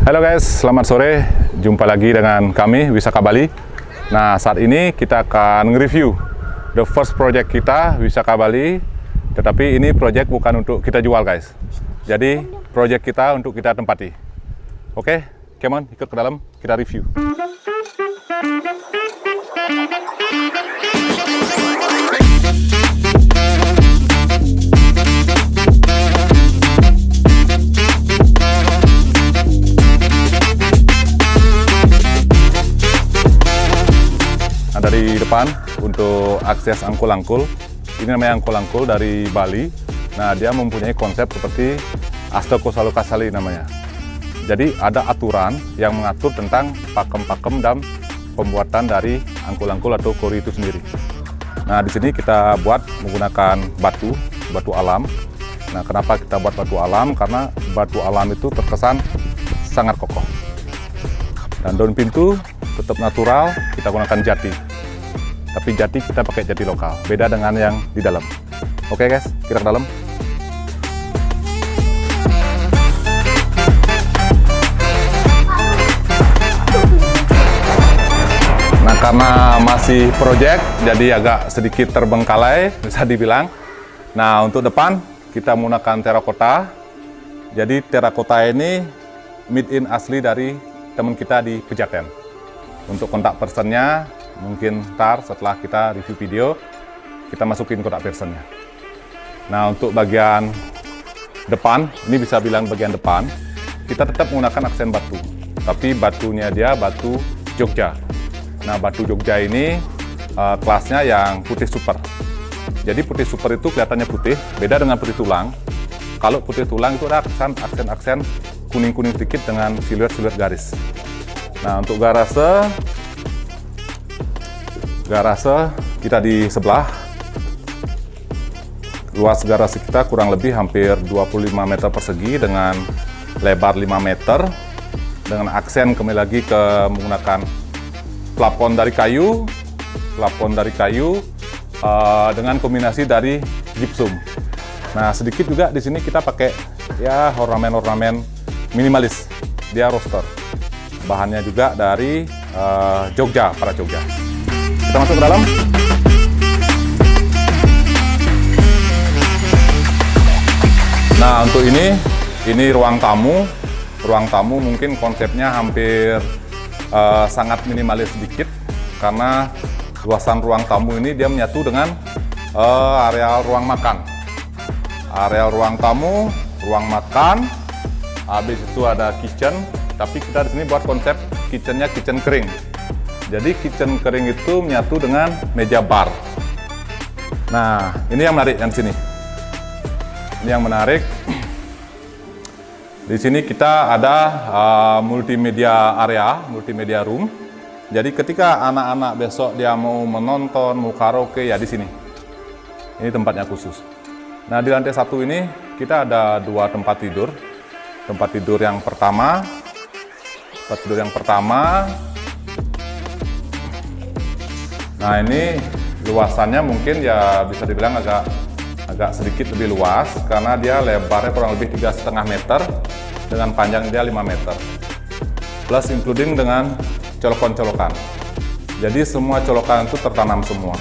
Halo guys, selamat sore. Jumpa lagi dengan kami, Wisaka Bali. Nah, saat ini kita akan nge-review the first project kita, Wisaka Bali. Tetapi ini project bukan untuk kita jual guys. Jadi, project kita untuk kita tempati. Oke, come on, ikut ke dalam, kita review. Dari depan untuk akses angkul-angkul, ini namanya angkul-angkul dari Bali. Nah, dia mempunyai konsep seperti Asteko Kasali namanya. Jadi ada aturan yang mengatur tentang pakem-pakem dan pembuatan dari angkul-angkul atau kori itu sendiri. Nah, di sini kita buat menggunakan batu alam. Nah, kenapa kita buat batu alam? Karena batu alam itu terkesan sangat kokoh. Dan daun pintu tetap natural, kita gunakan jati. Tapi jati kita pakai jati lokal, beda dengan yang di dalam. Oke guys, kita ke dalam. Nah, karena masih project, jadi agak sedikit terbengkalai, bisa dibilang. Nah, untuk depan kita menggunakan terakota. Jadi terakota ini made in asli dari teman kita di Pejaten. Untuk kontak personnya, mungkin ntar setelah kita review video, kita masukin kontak personnya. Nah, untuk bagian depan, ini bisa bilang bagian depan, kita tetap menggunakan aksen batu. Tapi batunya dia batu Jogja. Nah, batu Jogja ini kelasnya yang putih super. Jadi putih super itu kelihatannya putih, beda dengan putih tulang. Kalau putih tulang itu ada aksen-aksen kuning-kuning sedikit dengan siluet-siluet garis. Nah, untuk garase kita di sebelah. Luas garasi kita kurang lebih hampir 25 meter persegi dengan lebar 5 meter. Dengan aksen kembali lagi ke menggunakan plafon dari kayu dengan kombinasi dari gypsum. Nah, sedikit juga di sini kita pakai ya ornamen-ornamen minimalis. Dia roster. Bahannya juga dari Jogja, para Jogja. Kita masuk ke dalam. Nah, untuk ini ruang tamu. Ruang tamu mungkin konsepnya hampir sangat minimalis sedikit, karena luasan ruang tamu ini dia menyatu dengan areal ruang makan. Areal ruang tamu, ruang makan, habis itu ada kitchen, tapi kita di sini buat konsep kitchennya kitchen kering. Jadi kitchen kering itu menyatu dengan meja bar. Nah, ini yang menarik yang sini. Ini yang menarik. Di sini kita ada multimedia area, multimedia room. Jadi ketika anak-anak besok dia mau menonton, mau karaoke, ya di sini. Ini tempatnya khusus. Nah, di lantai satu ini kita ada 2 tempat tidur. Tempat tidur yang pertama. Nah, ini luasannya mungkin ya bisa dibilang agak sedikit lebih luas, karena dia lebarnya kurang lebih 3,5 meter dengan panjang dia 5 meter. Plus including dengan colokan-colokan. Jadi semua colokan itu tertanam semua.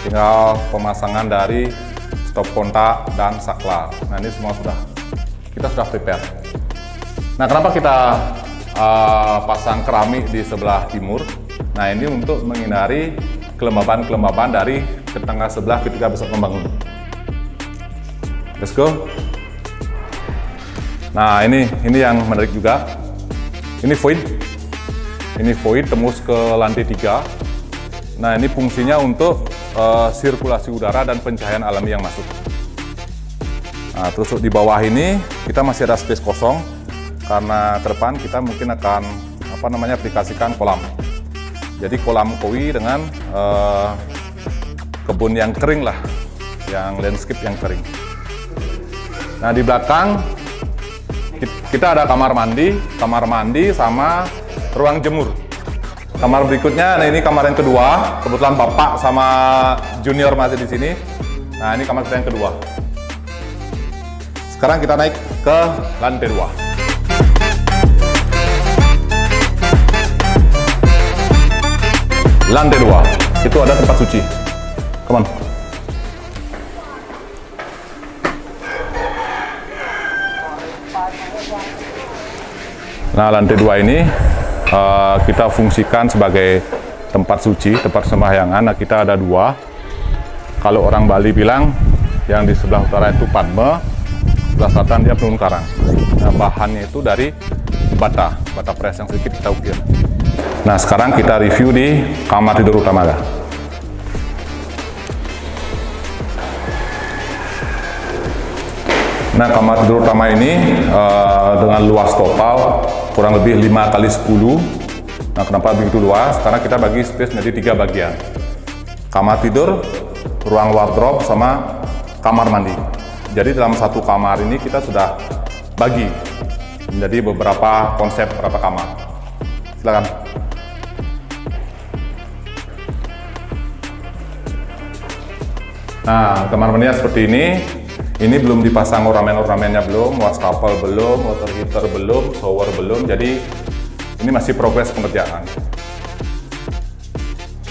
Tinggal pemasangan dari stop kontak dan saklar. Nah, ini semua kita sudah prepare. Nah, kenapa kita pasang keramik di sebelah timur? Nah, ini untuk menghindari kelembaban-kelembaban dari tetangga sebelah ketika besok membangun. Let's go. Nah, ini yang menarik juga. Ini void tembus ke lantai 3. Nah, ini fungsinya untuk sirkulasi udara dan pencahayaan alami yang masuk. Nah, terus di bawah ini kita masih ada space kosong, karena ke depan kita mungkin akan aplikasikan kolam. Jadi kolam koi dengan kebun yang kering lah, yang landscape yang kering. Nah, di belakang kita ada kamar mandi sama ruang jemur. Kamar berikutnya, nah ini kamar yang kedua. Kebetulan bapak sama junior masih di sini. Nah, ini kamar kita yang kedua. Sekarang kita naik ke lantai 2. lantai 2. Itu ada tempat suci. Come on. Nah, lantai 2 ini kita fungsikan sebagai tempat suci, tempat sembahyangan. Nah, kita ada 2. Kalau orang Bali bilang yang di sebelah utara itu Padma, sebelah selatan dia Penurun Karang. Nah, bahannya itu dari bata pres yang sedikit kita ukir. Nah, sekarang kita review di kamar tidur utama. Nah, kamar tidur utama ini dengan luas total kurang lebih 5 kali 10. Nah, kenapa begitu luas? Karena kita bagi space menjadi 3 bagian. Kamar tidur, ruang wardrobe, sama kamar mandi. Jadi dalam satu kamar ini kita sudah bagi menjadi beberapa konsep, beberapa kamar. Silakan. Nah, kamar mandinya seperti ini. Ini belum dipasang ornamen-ornamennya belum, wastafel belum, water heater belum, shower belum. Jadi ini masih progres pengerjaan.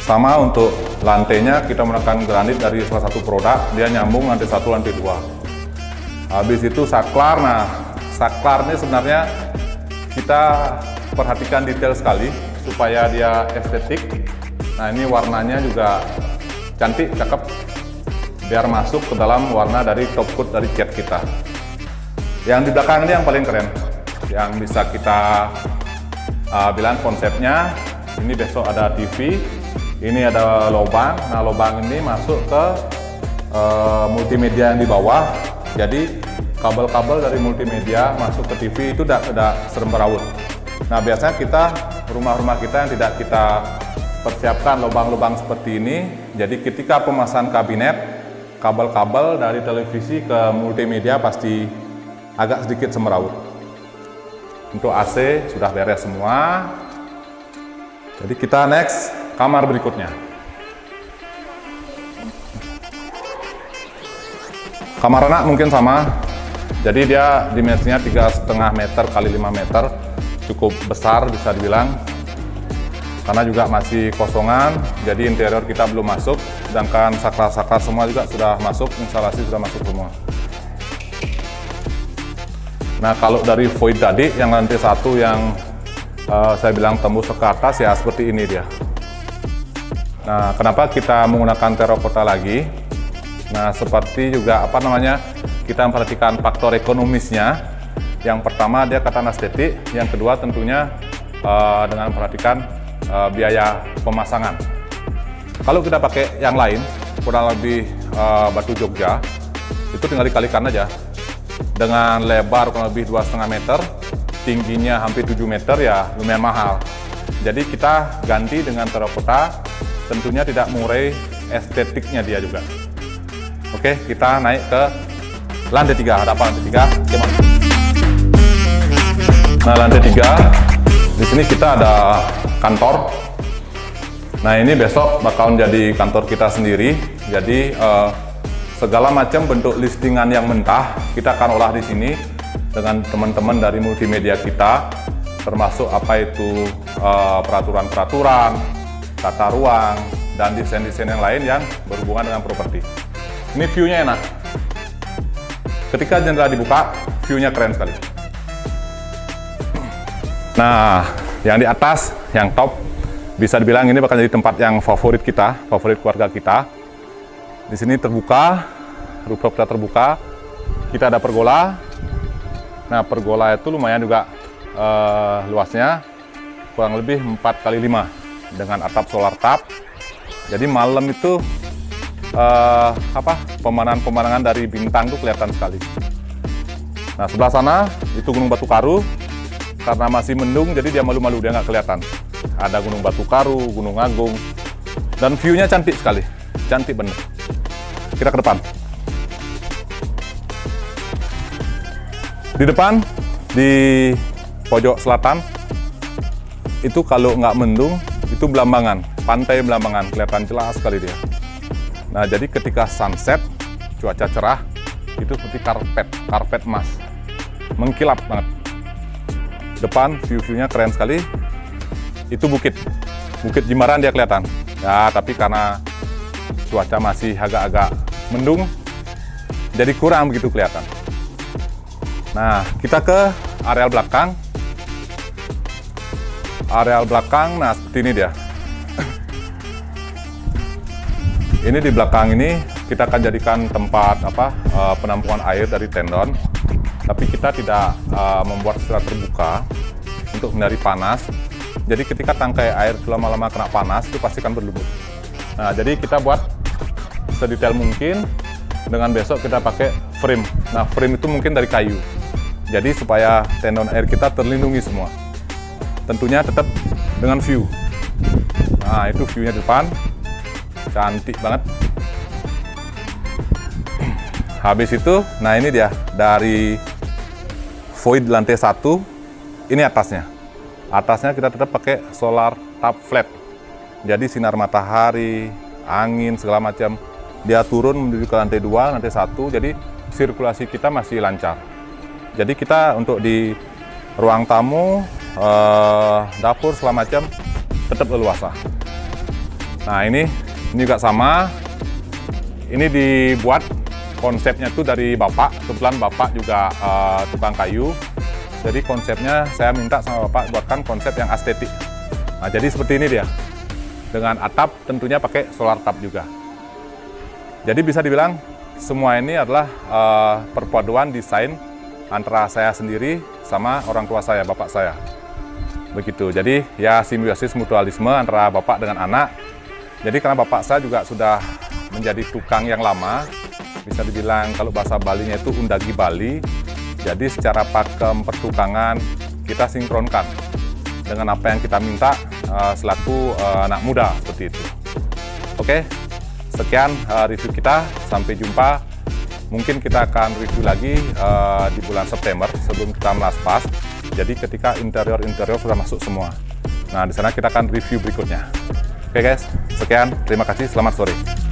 Sama untuk lantainya kita menggunakan granit dari salah satu produk, dia nyambung lantai 1, lantai 2. Habis itu saklar. Nah, saklar ini sebenarnya kita perhatikan detail sekali supaya dia estetik. Nah, ini warnanya juga cantik, cakep, biar masuk ke dalam warna dari top coat dari cat kita. Yang di belakang ini yang paling keren, yang bisa kita bilang konsepnya. Ini besok ada TV, ini ada lubang. Nah, lubang ini masuk ke multimedia yang di bawah. Jadi kabel-kabel dari multimedia masuk ke TV itu tidak serembarawut. Nah, biasanya kita rumah-rumah kita yang tidak kita persiapkan lubang-lubang seperti ini. Jadi ketika pemasangan kabinet, kabel-kabel dari televisi ke multimedia pasti agak sedikit semeraut. Untuk AC sudah beres semua. Jadi kita next kamar berikutnya. Kamar anak mungkin sama. Jadi dia dimensinya 3,5 meter kali 5 meter, cukup besar bisa dibilang. Karena juga masih kosongan, jadi interior kita belum masuk, sedangkan saklar-saklar semua juga sudah masuk, instalasi sudah masuk semua. Nah, kalau dari void tadi, yang lantai 1 yang saya bilang tembus ke atas, ya seperti ini dia. Nah, kenapa kita menggunakan terakota lagi? Nah, seperti juga kita memperhatikan faktor ekonomisnya. Yang pertama dia ketahanan estetik, yang kedua tentunya dengan memperhatikan biaya pemasangan. Kalau kita pakai yang lain, kurang lebih batu Jogja, itu tinggal dikalikan aja. Dengan lebar kurang lebih 2,5 meter, tingginya hampir 7 meter, ya lumayan mahal. Jadi kita ganti dengan terakota, tentunya tidak mengurai estetiknya dia juga. Oke, kita naik ke lantai 3. Ada apa lantai 3? Gimana? Nah, lantai 3, di sini kita ada kantor. Nah, ini besok bakal menjadi kantor kita sendiri. Jadi segala macam bentuk listingan yang mentah kita akan olah di sini dengan teman-teman dari multimedia kita, termasuk apa itu peraturan-peraturan, tata ruang, dan desain-desain yang lain yang berhubungan dengan properti. Ini view-nya enak. Ketika jendela dibuka, view-nya keren sekali. Nah, yang di atas, yang top, bisa dibilang ini bakal jadi tempat yang favorit kita, favorit keluarga kita. Di sini terbuka, rooftop kita terbuka, kita ada pergola. Nah, pergola itu lumayan juga luasnya, kurang lebih 4 kali 5 dengan atap solar tap. Jadi malam itu pemandangan dari bintang tuh kelihatan sekali. Nah, sebelah sana itu Gunung Batu Karu. Karena masih mendung, jadi dia malu-malu, dia nggak kelihatan. Ada Gunung Batu Karu, Gunung Agung, dan view-nya cantik sekali, cantik bener. Kita ke depan. Di depan, di pojok selatan, itu kalau nggak mendung, itu Belambangan, pantai Belambangan, kelihatan jelas sekali dia. Nah, jadi ketika sunset, cuaca cerah, itu seperti karpet emas, mengkilap banget. Depan view-nya keren sekali. Itu bukit Jimbaran dia kelihatan. Ya, tapi karena cuaca masih agak-agak mendung, jadi kurang begitu kelihatan. Nah, kita ke areal belakang. Areal belakang, nah seperti ini dia. Ini di belakang ini kita akan jadikan tempat penampungan air dari tendon. Tapi kita tidak membuat secara terbuka untuk menghindari panas. Jadi ketika tangkai air lama-lama kena panas itu pasti akan berlumut. Nah, jadi kita buat sedetail mungkin. Dengan besok kita pakai frame. Nah, frame itu mungkin dari kayu. Jadi supaya tendon air kita terlindungi semua. Tentunya tetap dengan view. Nah, itu view-nya di depan. Cantik banget. Habis itu, nah ini dia dari void lantai 1, ini atasnya. Atasnya kita tetap pakai solar tap flat. Jadi sinar matahari, angin, segala macam, dia turun menuju ke lantai 2, lantai 1, jadi sirkulasi kita masih lancar. Jadi kita untuk di ruang tamu, dapur, segala macam, tetap leluasa. Nah ini juga sama, ini dibuat konsepnya tuh dari Bapak, kebetulan Bapak juga tukang kayu. Jadi konsepnya saya minta sama Bapak buatkan konsep yang estetik. Nah jadi seperti ini dia. Dengan atap tentunya pakai solar tap juga. Jadi bisa dibilang semua ini adalah perpaduan desain antara saya sendiri sama orang tua saya, Bapak saya. Begitu, jadi ya simbiosis mutualisme antara Bapak dengan anak. Jadi karena Bapak saya juga sudah menjadi tukang yang lama, bisa dibilang kalau bahasa Balinya itu undagi Bali. Jadi secara pakem pertukangan kita sinkronkan dengan apa yang kita minta selaku anak muda seperti itu. Oke, sekian review kita. Sampai jumpa. Mungkin kita akan review lagi di bulan September sebelum kita melaspas. Jadi ketika interior sudah masuk semua. Nah, di sana kita akan review berikutnya. Oke guys, sekian. Terima kasih. Selamat sore.